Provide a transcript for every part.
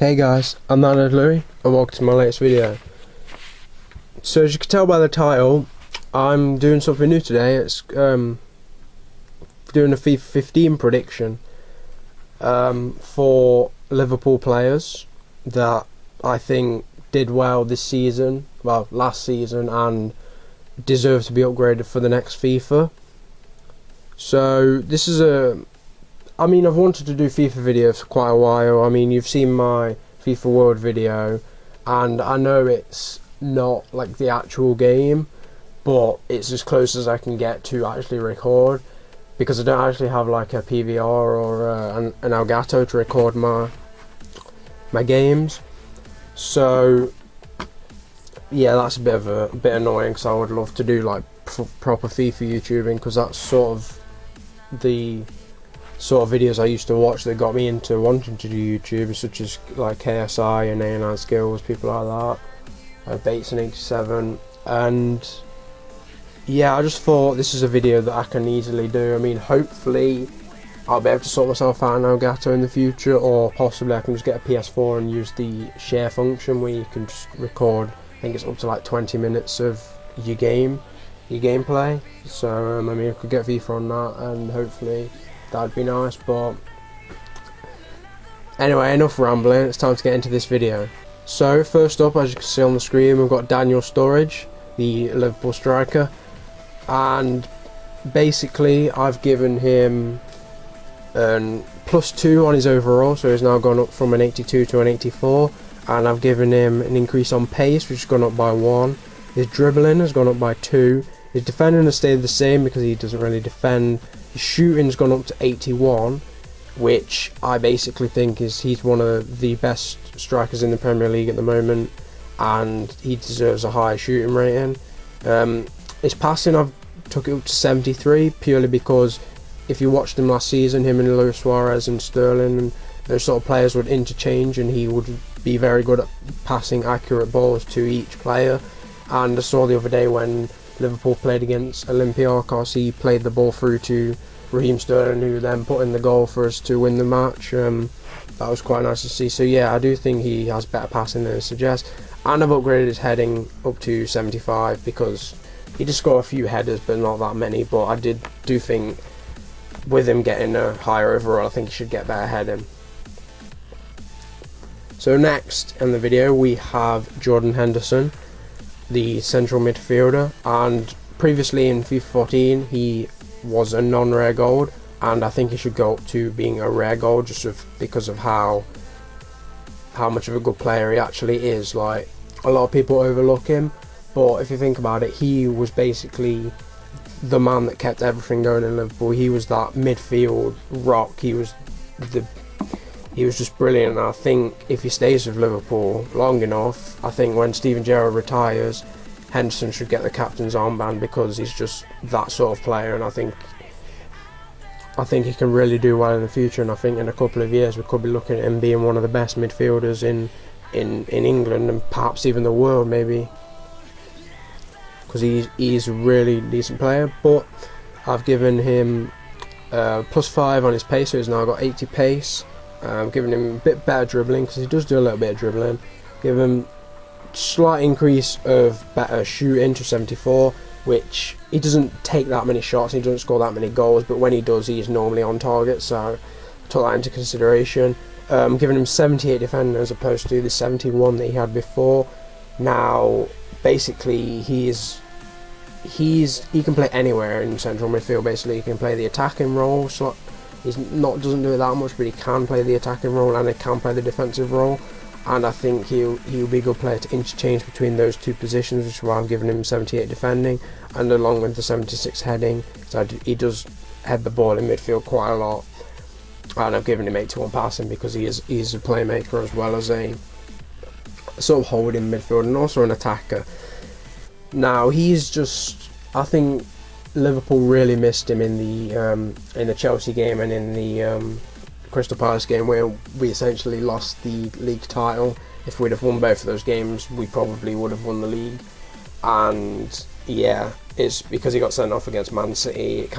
Hey guys, I'm Louis and welcome to my latest video. So as you can tell by the title, I'm doing something new today. It's doing a FIFA 15 prediction for Liverpool players that I think did well this season, well last season, and deserve to be upgraded for the next FIFA. So this is I've wanted to do FIFA videos for quite a while. I mean, you've seen my FIFA World video, and I know it's not like the actual game, but it's as close as I can get to actually record, because I don't actually have like a PVR or an Elgato to record my games. So yeah, that's a bit annoying, because I would love to do like proper FIFA YouTubing, because that's sort of the sort of videos I used to watch that got me into wanting to do YouTube, such as like KSI and A9 Skills, people like that, Bates and 87, and yeah, I just thought this is a video that I can easily do. I mean, hopefully I'll be able to sort myself out an Elgato in the future, or possibly I can just get a PS4 and use the share function where you can just record, I think it's up to like 20 minutes of your gameplay. So I mean, I could get FIFA on that, and hopefully that'd be nice. But anyway, enough rambling, it's time to get into this video. So first up, as you can see on the screen, we've got Daniel Sturridge, the Liverpool striker, and basically I've given him an +2 on his overall, so he's now gone up from an 82 to an 84, and I've given him an increase on pace, which has gone up by 1. His dribbling has gone up by 2. His defending has stayed the same because he doesn't really defend. His shooting's gone up to 81, which I basically think he's one of the best strikers in the Premier League at the moment, and he deserves a high shooting rating. His passing, I've took it up to 73, purely because if you watched him last season, him and Luis Suarez and Sterling and those sort of players would interchange, and he would be very good at passing accurate balls to each player. And I saw the other day when Liverpool played against Olympiacos, he played the ball through to Raheem Sterling, who then put in the goal for us to win the match. That was quite nice to see. So yeah, I do think he has better passing than it suggests, and I've upgraded his heading up to 75, because he did score a few headers but not that many. But I do think with him getting a higher overall, I think he should get better heading. So next in the video we have Jordan Henderson, the central midfielder, and previously in FIFA 14 he was a non-rare gold, and I think he should go up to being a rare gold, just because of how much of a good player he actually is. Like, a lot of people overlook him, but if you think about it, he was basically the man that kept everything going in Liverpool. He was that midfield rock. He was just brilliant. And I think if he stays with Liverpool long enough, I think when Gerrard retires, Henderson should get the captain's armband, because he's just that sort of player, and I think he can really do well in the future. And I think in a couple of years we could be looking at him being one of the best midfielders in England, and perhaps even the world, maybe, because he's a really decent player. But I've given him +5 on his pace, so he's now got 80 pace. Giving him a bit better dribbling, because he does do a little bit of dribbling. Give him slight increase of better shooting to 74, which he doesn't take that many shots, he doesn't score that many goals, but when he does, he is normally on target, so I took that into consideration. Giving him 78 defending as opposed to the 71 that he had before. Now basically he can play anywhere in central midfield. Basically he can play the attacking role, so doesn't do it that much, but he can play the attacking role and he can play the defensive role, and I think he'll be a good player to interchange between those two positions, which is why I'm giving him 78 defending, and along with the 76 heading, so he does head the ball in midfield quite a lot. And I've given him 81 passing, because he's a playmaker as well as a sort of holding midfield and also an attacker. Now I think Liverpool really missed him in the Chelsea game and in the Crystal Palace game, where we essentially lost the league title. If we'd have won both of those games, we probably would have won the league. And yeah, it's because he got sent off against Man City.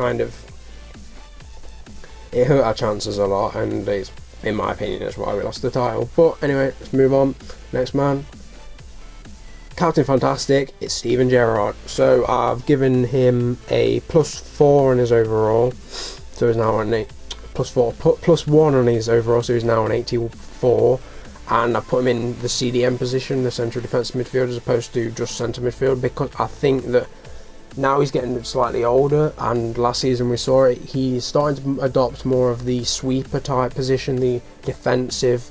It hurt our chances a lot, and it's in my opinion, that's why we lost the title. But anyway, let's move on. Next man, Captain Fantastic, it's Steven Gerrard. So I've given him a +4 on his overall, so he's now on +1 on his overall, so he's now on 84. And I put him in the CDM position, the central defensive midfield, as opposed to just centre midfield, because I think that now he's getting slightly older, and last season we saw it, he's starting to adopt more of the sweeper type position, the defensive,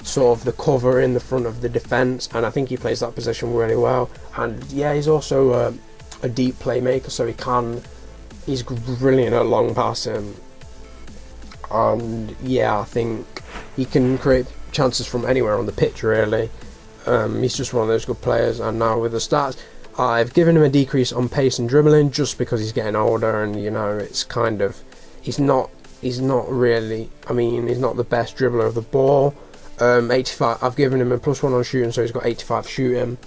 sort of the cover in the front of the defence, and I think he plays that position really well. And yeah, he's also a deep playmaker, so he's brilliant at long passing, and yeah, I think he can create chances from anywhere on the pitch really. He's just one of those good players. And now with the stats, I've given him a decrease on pace and dribbling just because he's getting older, and you know, it's kind of, he's not really, I mean, he's not the best dribbler of the ball. 85, I've given him a +1 on shooting, so he's got 85 shooting,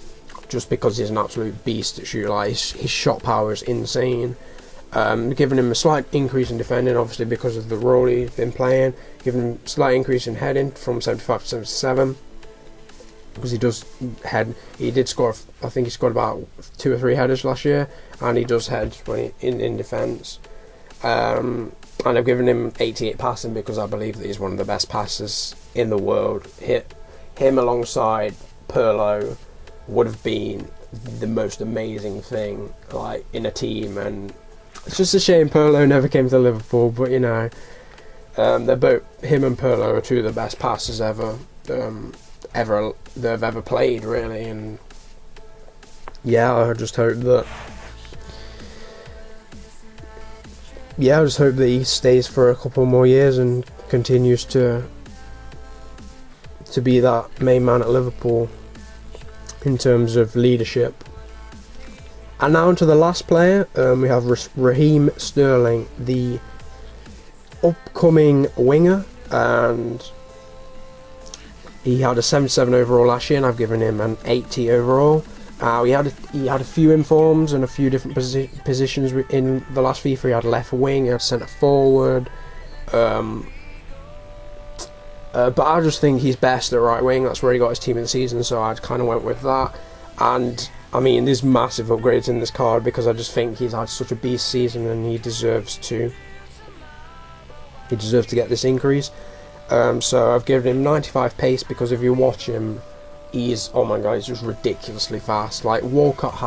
just because he's an absolute beast at shooting. Like his shot power is insane. Giving him a slight increase in defending, obviously because of the role he's been playing. Giving him a slight increase in heading from 75 to 77, because he does head. He did score, I think he scored about 2 or 3 headers last year, and he does head when in defence. And I've given him 88 passing because I believe that he's one of the best passers in the world. Him alongside Pirlo would have been the most amazing thing, like, in a team. And it's just a shame Pirlo never came to Liverpool, but you know, they're both, him and Pirlo are 2 of the best passers ever they've ever played, really. And yeah, I just hope that he stays for a couple more years and continues to be that main man at Liverpool in terms of leadership. And now on to the last player, we have Raheem Sterling, the upcoming winger, and he had a 77 overall last year, and I've given him an 80 overall. He had a few informs and a few different positions in the last FIFA. He had left wing, he had centre forward, but I just think he's best at right wing. That's where he got his team of the season, so I kind of went with that. And I mean, there's massive upgrades in this card because I just think he's had such a beast season, and he deserves to get this increase. So I've given him 95 pace because if you watch him, he's, oh my god, he's just ridiculously fast. Like Walcott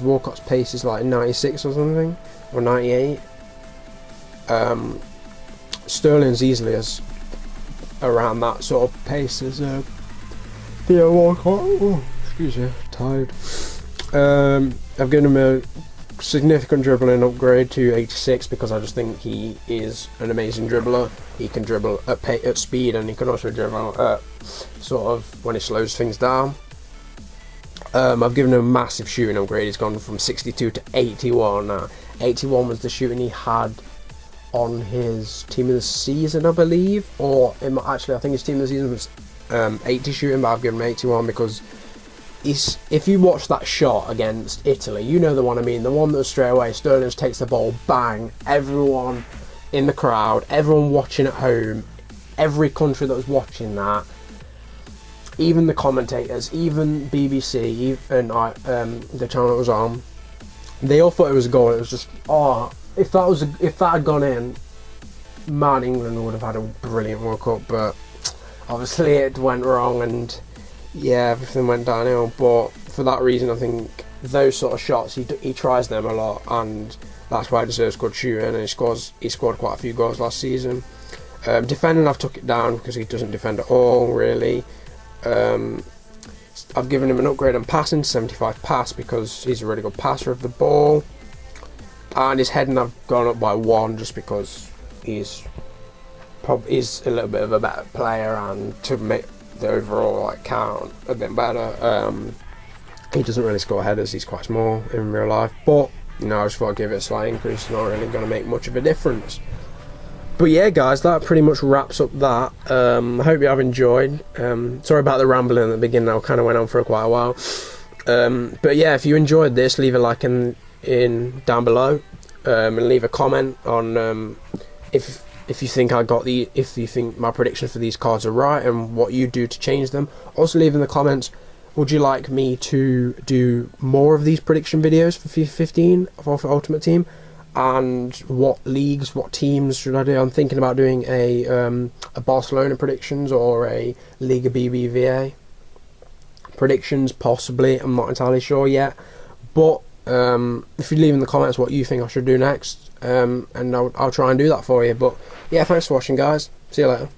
Walcott's pace is like 96 or something, or 98. Sterling's easily as around that sort of pace as Theo Walcott. Oh, excuse me, tired. I've given him a significant dribbling upgrade to 86 because I just think he is an amazing dribbler. He can dribble at speed, and he can also dribble at sort of when he slows things down. I've given him a massive shooting upgrade. He's gone from 62 to 81 now. 81 was the shooting he had on his team of the season, I believe, or actually I think his team of the season was 80 shooting, but I've given him 81 because if you watch that shot against Italy, you know the one I mean, the one that was straight away, Sterling just takes the ball, bang, everyone in the crowd, everyone watching at home, every country that was watching that, even the commentators, even BBC, even the channel it was on, they all thought it was a goal. It was just, if that had gone in, man, England would have had a brilliant World Cup, but obviously it went wrong, and yeah, everything went downhill. But for that reason, I think those sort of shots, he tries them a lot, and that's why he deserves good shooting, and he scored quite a few goals last season. Defending, I've took it down because he doesn't defend at all, really. I've given him an upgrade on passing to 75 pass because he's a really good passer of the ball, and his heading I've gone up by 1 just because he's a little bit of a better player, and to make the overall count a bit better. He doesn't really score headers, he's quite small in real life, but you know, I just thought I'd give it a slight increase. It's not really going to make much of a difference. But yeah, guys, that pretty much wraps up that. I hope you have enjoyed. Sorry about the rambling at the beginning, I kind of went on for quite a while. But yeah, if you enjoyed this, leave a like in down below, and leave a comment on if if you think if you think my predictions for these cards are right and what you do to change them. Also leave in the comments, would you like me to do more of these prediction videos for FIFA 15 for Ultimate Team? And what leagues, what teams should I do? I'm thinking about doing a Barcelona predictions or a Liga BBVA predictions, possibly. I'm not entirely sure yet. But if you leave in the comments what you think I should do next, and I'll try and do that for you. But yeah, thanks for watching, guys. See you later.